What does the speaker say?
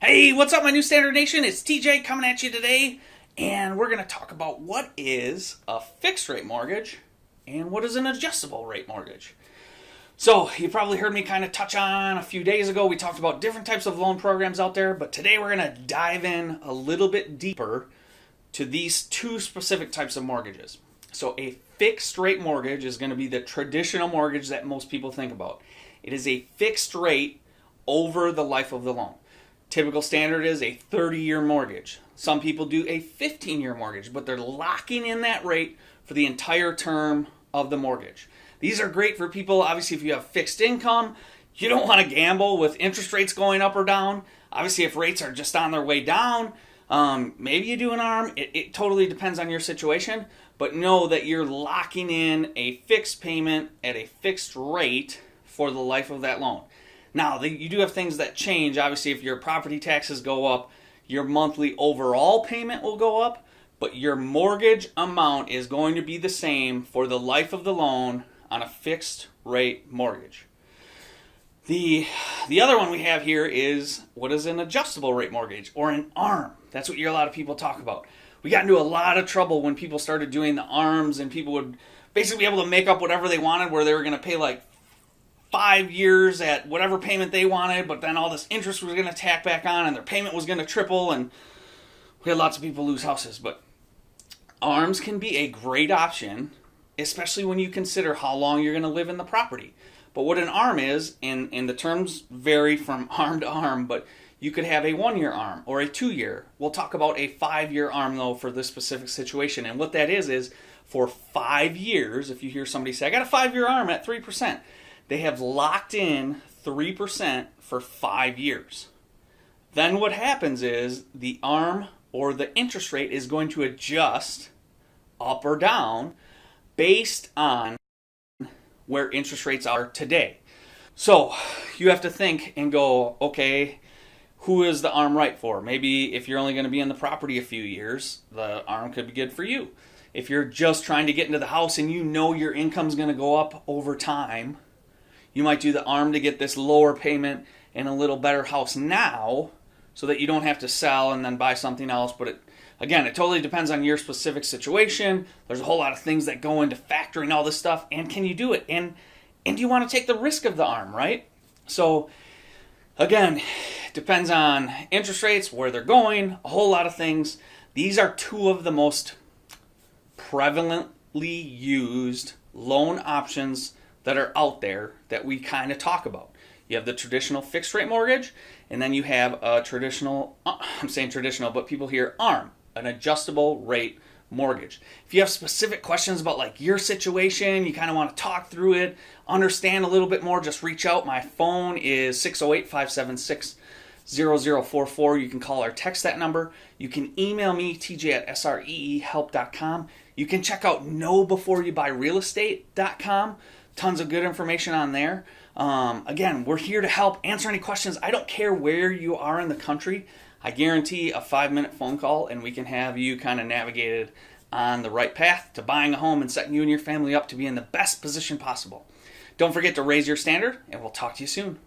Hey, what's up, my New Standard Nation? It's TJ coming at you today, and we're going to talk about what is a fixed rate mortgage and what is an adjustable rate mortgage. So, you probably heard me kind of touch on a few days ago. We talked about different types of loan programs out there, but today we're going to dive in a little bit deeper to these two specific types of mortgages. So, a fixed rate mortgage is going to be the traditional mortgage that most people think about. It is a fixed rate over the life of the loan. Typical standard is a 30-year mortgage. Some people do a 15-year mortgage, but they're locking in that rate for the entire term of the mortgage. These are great for people, obviously, if you have fixed income. You don't want to gamble with interest rates going up or down. Obviously, if rates are just on their way down, maybe you do an ARM. It totally depends on your situation, but know that you're locking in a fixed payment at a fixed rate for the life of that loan. Now, you do have things that change. Obviously, if your property taxes go up, your monthly overall payment will go up, but your mortgage amount is going to be the same for the life of the loan on a fixed rate mortgage. The other one we have here is what is an adjustable rate mortgage, or an ARM. That's what a lot of people talk about. We got into a lot of trouble when people started doing the ARMs, and people would basically be able to make up whatever they wanted, where they were going to pay like 5 years at whatever payment they wanted, but then all this interest was going to tack back on and their payment was going to triple, and we had lots of people lose houses. But ARMs can be a great option, especially when you consider how long you're going to live in the property. But what an ARM is, and the terms vary from ARM to ARM, but you could have a 1-year ARM or a 2-year. We'll talk about a 5-year ARM, though, for this specific situation. And what that is for 5 years, if you hear somebody say, I got a 5-year ARM at 3%, they have locked in 3% for 5 years. Then what happens is the ARM or the interest rate is going to adjust up or down based on where interest rates are today. So you have to think and go, okay, who is the ARM right for? Maybe if you're only going to be in the property a few years, the ARM could be good for you. If you're just trying to get into the house and you know your income's going to go up over time, you might do the ARM to get this lower payment and a little better house now so that you don't have to sell and then buy something else. But it totally depends on your specific situation. There's a whole lot of things that go into factoring all this stuff. And can you do it? And do you want to take the risk of the ARM, right? So, again, it depends on interest rates, where they're going, a whole lot of things. These are two of the most prevalently used loan options that are out there that we kind of talk about. You have the traditional fixed rate mortgage, and then you have a traditional, I'm saying traditional, but people hear ARM, an adjustable rate mortgage. If you have specific questions about like your situation, you kind of want to talk through it, understand a little bit more, just reach out. My phone is 608-576-0044. You can call or text that number. You can email me, tj@sreehelp.com. You can check out knowbeforeyoubuy.realestate.com. Tons of good information on there. Again, we're here to help answer any questions. I don't care where you are in the country. I guarantee a 5-minute phone call and we can have you kind of navigated on the right path to buying a home and setting you and your family up to be in the best position possible. Don't forget to raise your standard, and we'll talk to you soon.